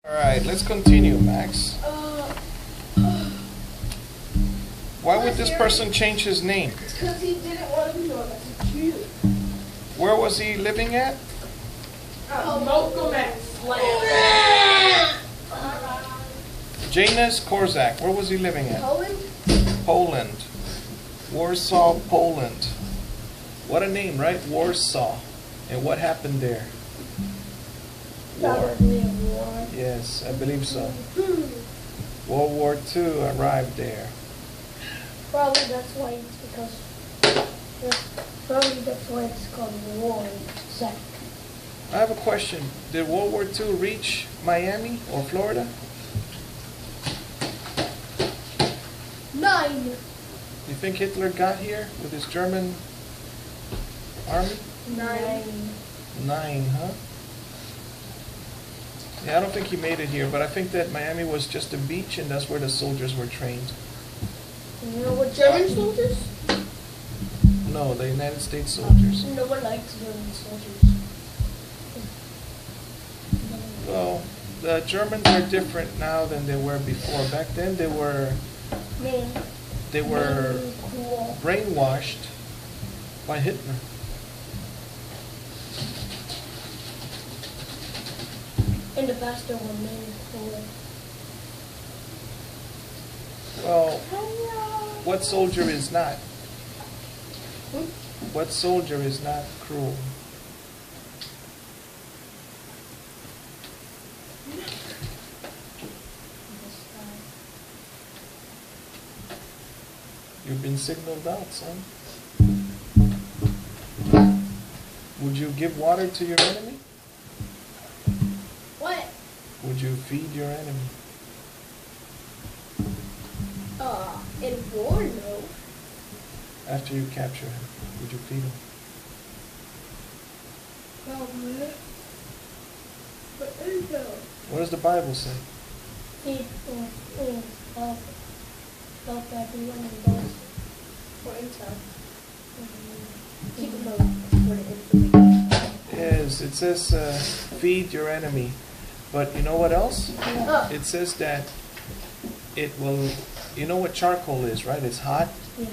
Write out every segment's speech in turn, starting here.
All right, let's continue, Max. Why would this person change his name? Because he didn't want to be known as a Jew. Where was he living at? Malcolm X. Janus Korzak. Where was he living at? Poland? Poland. Warsaw, Poland. What a name, right? Warsaw. And what happened there? War. Probably a war. Yes, I believe so. World War II arrived there. Probably that's why it's called war. Exactly. I have a question. Did World War II reach Miami or Florida? 9. You think Hitler got here with his German army? 9. 9, huh? Yeah, I don't think he made it here, but I think that Miami was just a beach and that's where the soldiers were trained. You know what German soldiers? No, the United States soldiers. No one likes German soldiers. Well, the Germans are different now than they were before. Back then they were Cool. brainwashed by Hitler. In the past, there were men cool. Well, what soldier is not? What soldier is not cruel? You've been signaled out, son. Would you give water to your enemy? What? Would you feed your enemy? In war, no. After you capture him, would you feed him? Probably. But no. What does the Bible say? Feed help everyone and those for intel. Keep them up for the information. Yes, it says feed your enemy. But you know what else? Yeah. It says that it will, you know what charcoal is, right? It's hot. Yeah.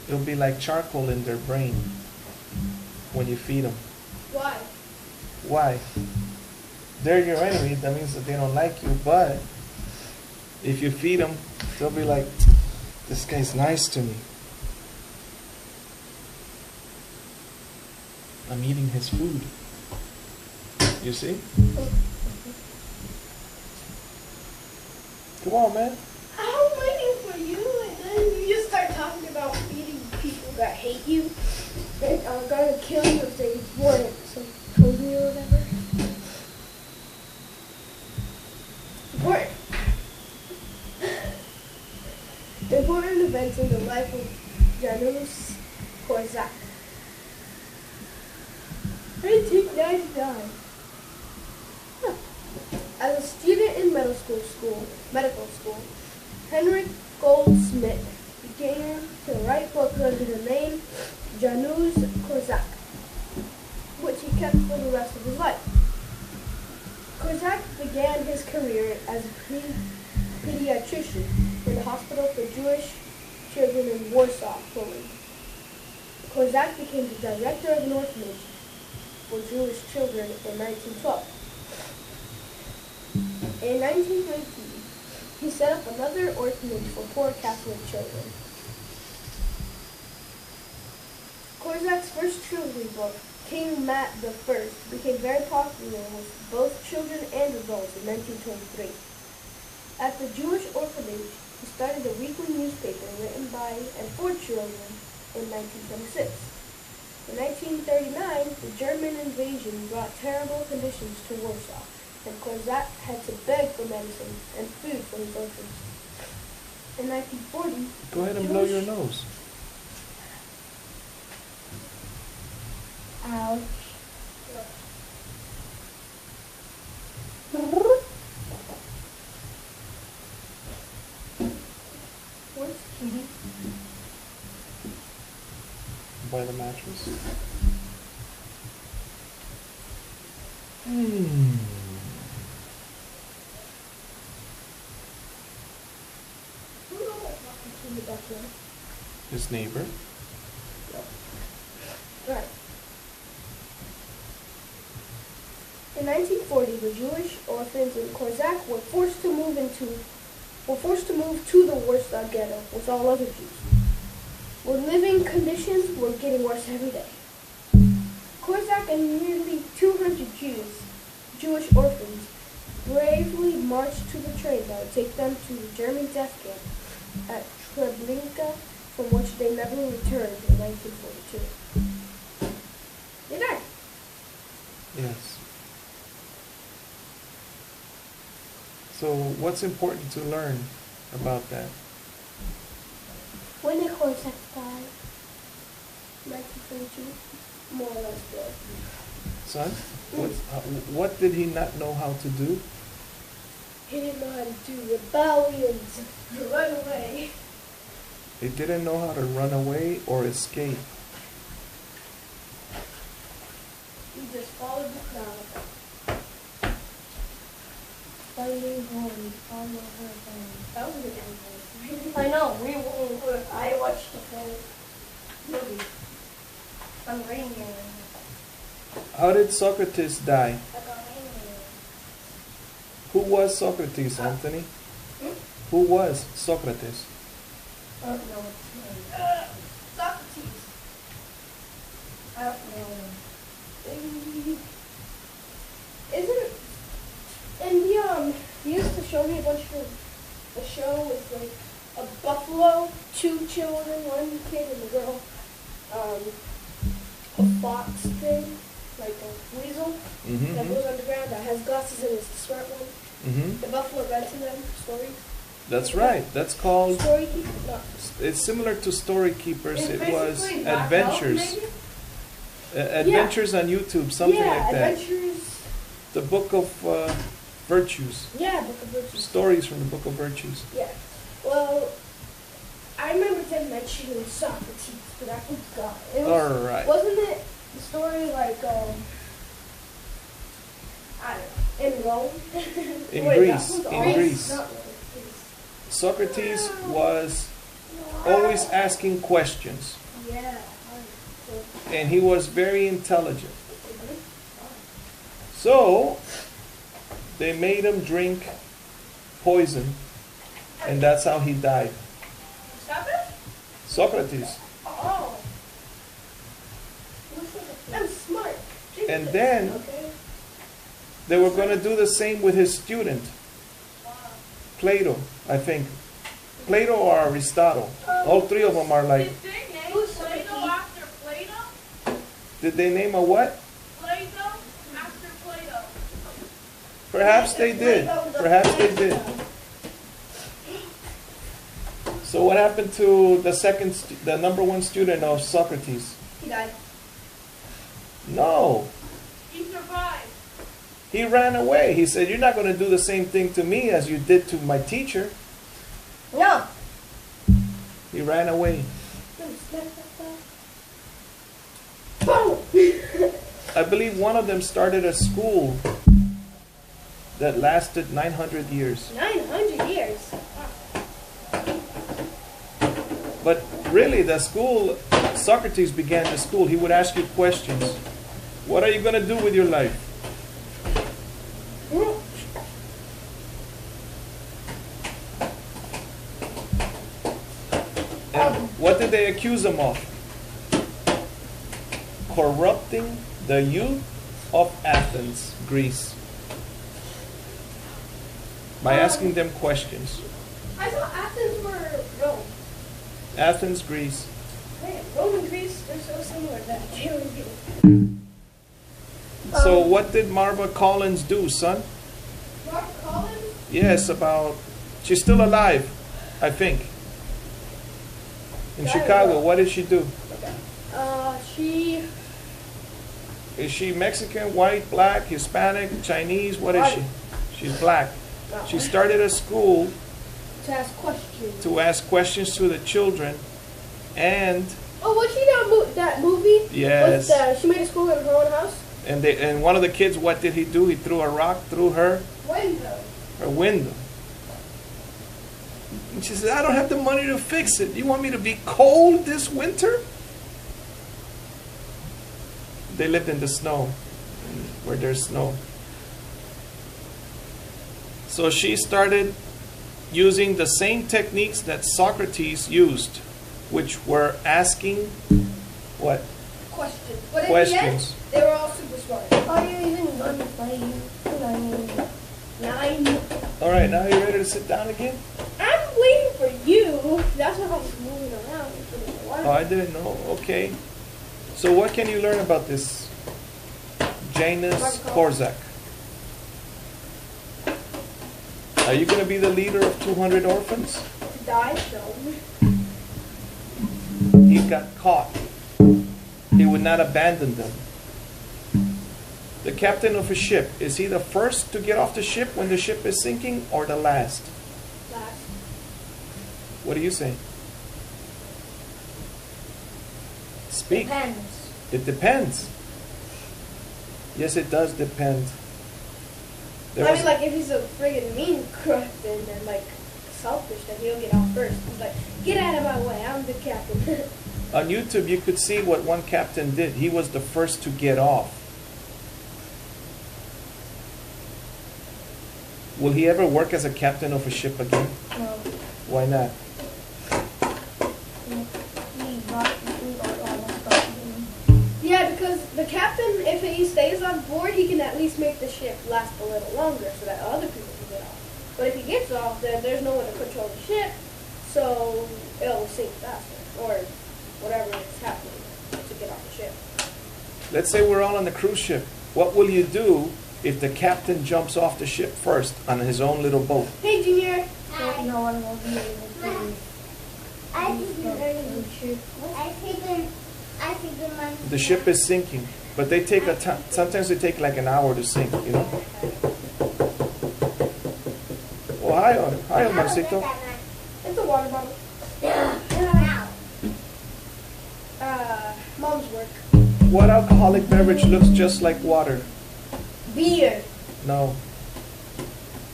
It'll be like charcoal in their brain when you feed them. Why? Why? They're your enemy. That means that they don't like you. But if you feed them, they'll be like, this guy's nice to me. I'm eating his food. You see? Come on, man. I'm waiting for you, and then you just start talking about feeding people that hate you and are gonna kill you if they want some food or whatever. Important. Important events in the life of Janusz Korczak. 1999. As a student in medical school, Henrik Goldsmith began to write books under the name Janusz Korczak, which he kept for the rest of his life. Korczak began his career as a pediatrician in the Hospital for Jewish Children in Warsaw, Poland. Korczak became the director of an orphanage for Jewish children in 1912. In 1919, he set up another orphanage for poor Catholic children. Korczak's first trilogy book, King Mat I, became very popular with both children and adults in 1923. At the Jewish orphanage, he started a weekly newspaper written by and for children in 1926. In 1939, the German invasion brought terrible conditions to Warsaw, and Korczak had to beg for medicine and food for his orphans. In 1940, Go ahead and blow your nose. Ouch. Where's Kitty? By the mattress. get back to now. His neighbor. Alright. In 1940, the Jewish orphans in Korzak were forced to move to the Warsaw Ghetto with all other Jews, where living conditions were getting worse every day. Korzak and nearly 200 Jewish orphans, bravely marched to the train that would take them to the German death camp at Treblinka, from which they never returned in 1942. They died. Yes. So what's important to learn about that? When did Korzak die? 1942? More or less good. Son, what did he not know how to do? He didn't know how to do rebellions. Run away. He didn't know how to run away or escape. He just followed the crowd. Fighting home, all over again. That was a good movie. I know. I watched the whole movie. I'm reading it. How did Socrates die? I got angry. Who was Socrates, Anthony? Who was Socrates? I don't know what's his name. Socrates. I don't know. Isn't and he used to show me a bunch of a show with like a buffalo, 2 children, 1 kid and a girl, a fox thing, like a weasel that goes underground that has glasses and is the smart one. The buffalo read to them stories. That's right. That's called. Story Keeper. No. It's similar to Story Keepers. It's It was basically Adventures. Adventures on YouTube, something like that. Adventures. The Book of Virtues. Yeah, Book of Virtues. Stories from the Book of Virtues. Yeah. Well, I remember them mentioning Socrates, but I forgot. It was, All right. Wasn't it the story like I don't know, in Rome? In Wait, Greece. that was In Greece. Greece. Not Rome, Greece. Socrates was always asking questions, Yeah. and he was very intelligent. So they made him drink poison, and that's how he died. Socrates. Oh. I'm smart. And then they were going to do the same with his student, Plato, I think. Plato or Aristotle. All 3 of them are like. Did they name Plato after Plato? Did they name a what? Plato after Plato. Perhaps they did. Perhaps they did. So what happened to the number 1 student of Socrates? He died. No. He survived. He ran away. He said, "You're not going to do the same thing to me as you did to my teacher." No. He ran away. I believe one of them started a school that lasted 900 years. 900 years. But really, the school, Socrates began the school. He would ask you questions. What are you going to do with your life? And what did they accuse him of? Corrupting the youth of Athens, Greece, by asking them questions. I thought Athens were Rome. Athens, Greece. Man, Rome and Greece, they're so similar that I can't even So what did Marva Collins do, son? Mark Collins? Yes, she's still alive, I think. In Chicago, what did she do? She... Is she Mexican, white, black, Hispanic, Chinese? What is she? She's black. She started a school to ask questions. To ask questions to the children, and... Oh, was she that movie? Yes. She made a school in her own house? And one of the kids, what did he do? He threw a rock through her Window. window. And she said, I don't have the money to fix it. You want me to be cold this winter? They lived in the snow, where there's snow. So she started using the same techniques that Socrates used, which were asking what? Questions. But Questions. in the end, they were all super smart. Are you even going to play? 9. All right, now you ready to sit down again? I'm waiting for you. That's why I was moving around. Oh, I didn't know. Okay. So what can you learn about this Janus Korczak? Are you going to be the leader of 200 orphans? Die, no. He got caught. He would not abandon them. The captain of a ship, is he the first to get off the ship when the ship is sinking or the last? Last. What do you say? Speak. Depends. It depends. Yes, it does depend. There I was- mean, like, if he's a friggin' mean captain and, like, selfish, then he'll get off first. He's like, get out of my way, I'm the captain. On YouTube, you could see what one captain did. He was the first to get off. Will he ever work as a captain of a ship again? No. Why not? Yeah, because the captain, if he stays on board, he can at least make the ship last a little longer so that other people can get off. But if he gets off, then there's no one to control the ship, so it'll sink faster, or whatever is happening to get off the ship. Let's say we're all on the cruise ship. What will you do if the captain jumps off the ship first on his own little boat? Hey, Junior. No one will be able to. The ship is sinking, but they take a time. Sometimes they take like an hour to sink, you know? Oh, hi, Omarcito. It's a water bottle. Mom's work. What alcoholic beverage looks just like water? Beer. No.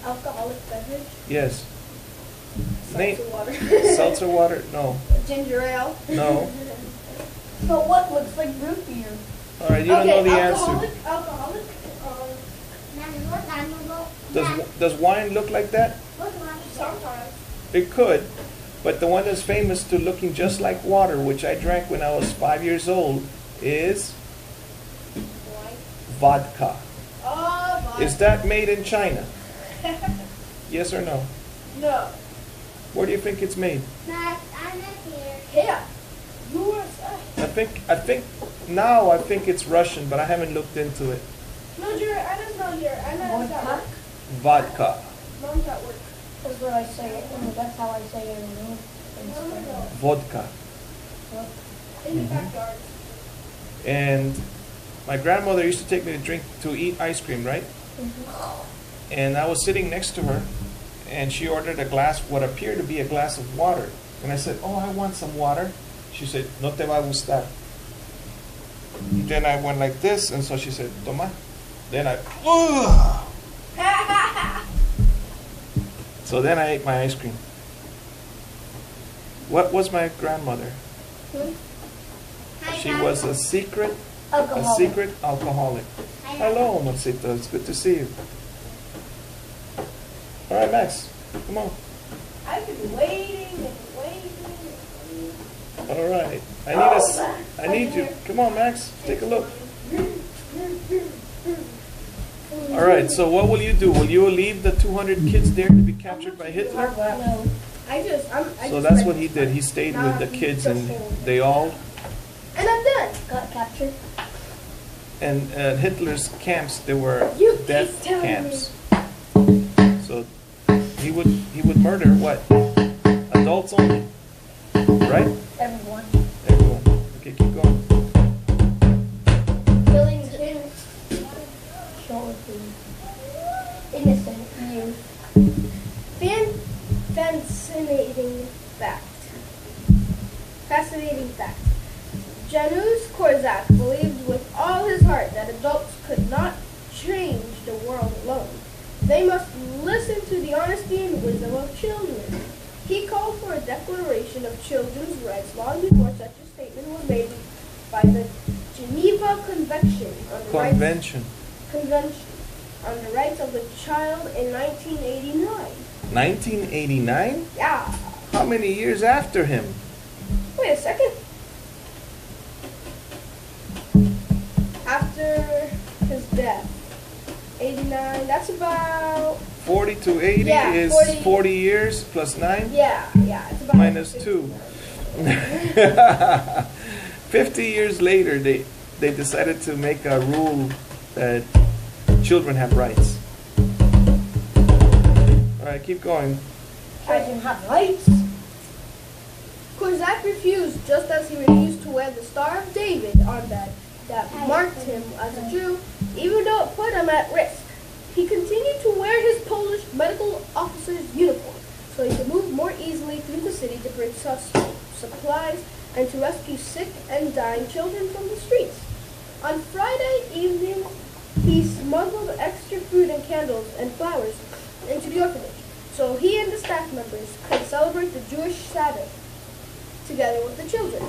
Alcoholic beverage. Yes. Name. Seltzer water. Seltzer water? No. Ginger ale. No. But what looks like root beer? All right, you don't know the alcoholic, answer. Alcoholic. Does wine look like that? Sometimes. It could, but the one that's famous to looking just like water, which I drank when I was 5 years old, is vodka. Oh, my. Is that made in China? Yes or no? No. Where do you think it's made? Yeah. USA. I think now I think it's Russian, but I haven't looked into it. No, Jared, I don't know, Jared. I know it's at Vodka? work. Vodka. Mom's at work. That's what I say it. That's how I say it. No. Vodka. In the backyard. And my grandmother used to take me to eat ice cream, right? And I was sitting next to her, and she ordered a glass, what appeared to be a glass of water. And I said, oh, I want some water. She said, no te va a gustar. Then I went like this, and so she said, toma. Then I, ugh. So then I ate my ice cream. What was my grandmother? She was a secret alcoholic. Hello, Marcito. It's good to see you. All right, Max, come on. I've been waiting and waiting. All right. I need you. Come on, Max. Take a look. All right. So what will you do? Will you leave the 200 kids there to be captured by Hitler? No. So that's what he did. He stayed with the kids, and they all. And I'm done. Got captured. And Hitler's camps, there were You death keep telling camps. So he would murder what? Adults only, right? Everyone. Everyone. Okay, keep going. Killing kids. Children. Innocent youth. Fascinating fact. Janus Korczak believed with all his heart that adults could not change the world alone. They must listen to the honesty and wisdom of children. He for a declaration of children's rights long before such a statement was made by the Geneva Convention on the Rights of the Child in 1989. 1989? Yeah. How many years after him? Wait a second. After his death. 89, that's about... 40 to 80 Yeah, is 40. 40 years plus 9? Yeah, it's about... Minus 2. 50 years later, they decided to make a rule that children have rights. All right, keep going. Children have rights. Korczak refused, just as he refused to wear the Star of David armband that marked him as a Jew, even though it put him at risk. He continued to wear his Polish medical officer's uniform so he could move more easily through the city to bring supplies and to rescue sick and dying children from the streets. On Friday evening, he smuggled extra food and candles and flowers into the orphanage so he and the staff members could celebrate the Jewish Sabbath together with the children.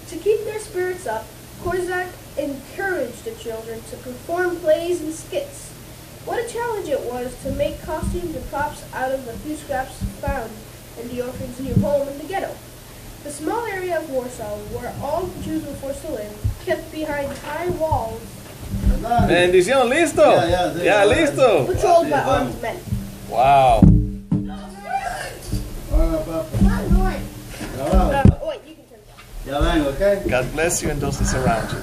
To keep their spirits up, Korczak encouraged the children to perform plays and skits. What a challenge it was to make costumes and props out of the few scraps found in the orphan's new home in the ghetto. The small area of Warsaw, where all Jews were forced to live, kept behind high walls, Bendición, listo? Ya, listo. patrolled by armed men. Wow. Hola, papá. Wait, you can turn it off. Ya vengo, ¿ok? God bless you and those that surround you.